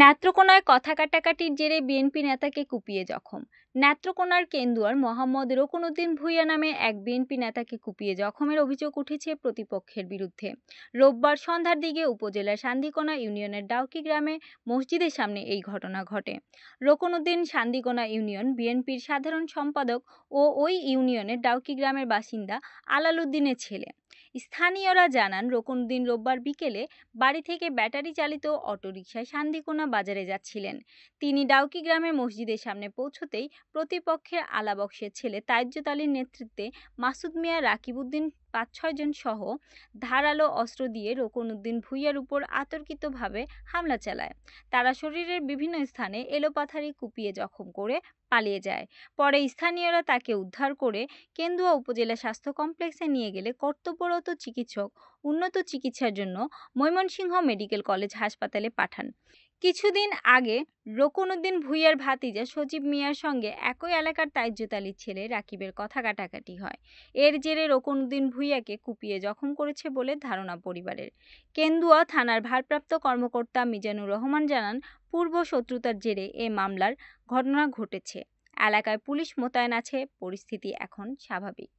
নেত্রকোনায় কথা কাটাকাটির জেরে বিএনপি নেতাকে কুপিয়ে জখম। নেত্রকোনার কেন্দুয়ার মোহাম্মদ রকুনউদ্দিন ভূঁইয়া নামে এক বিএনপি নেতাকে কুপিয়ে জখমের অভিযোগ উঠেছে প্রতিপক্ষের বিরুদ্ধে। রোববার সন্ধ্যার দিকে উপজেলার সান্দিকোনা ইউনিয়নের ডাউকি গ্রামে মসজিদের সামনে এই ঘটনা ঘটে। রকুনউদ্দিন সান্দিকোনা ইউনিয়ন বিএনপির সাধারণ সম্পাদক ও ওই ইউনিয়নের ডাউকি গ্রামের বাসিন্দা আলাল উদ্দিনের ছেলে। স্থানীয়রা জানান, রকুনউদ্দিন রোববার বিকেলে বাড়ি থেকে ব্যাটারি চালিত অটোরিকশায় সান্দিকোনা বাজারে যাচ্ছিলেন। তিনি ডাউকি গ্রামের মসজিদের সামনে পৌঁছতেই প্রতিপক্ষের আলাবক্সের ছেলে তাইজ্জত আলীর নেতৃত্বে মাসুদ মিয়া, রাকিব উদ্দিন ৫-৬ জন সহ ধারালো অস্ত্র দিয়ে রকুনউদ্দিন ভূঁইয়ার উপর আতর্কিতভাবে হামলা চালায়। তারা শরীরের বিভিন্ন স্থানে এলোপাথারি কুপিয়ে জখম করে পালিয়ে যায়। পরে স্থানীয়রা তাকে উদ্ধার করে কেন্দুয়া উপজেলা স্বাস্থ্য কমপ্লেক্সে নিয়ে গেলে কর্তব্যরত চিকিৎসক উন্নত চিকিৎসার জন্য ময়মনসিংহ মেডিকেল কলেজ হাসপাতালে পাঠান। কিছুদিন আগে রকুনউদ্দিন ভূঁইয়ার ভাতিজা সজীব মিয়ার সঙ্গে একই এলাকার তাইজ্জত আলীর ছেলে রাকিবের কথা কাটাকাটি হয়। এর জেরে রকুনউদ্দিন ভূঁইয়াকে কুপিয়ে জখম করেছে বলে ধারণা পরিবারের। কেন্দুয়া থানার ভারপ্রাপ্ত কর্মকর্তা মিজানুর রহমান জানান, পূর্ব শত্রুতার জেরে এ মামলার ঘটনা ঘটেছে। এলাকায় পুলিশ মোতায়েন আছে, পরিস্থিতি এখন স্বাভাবিক।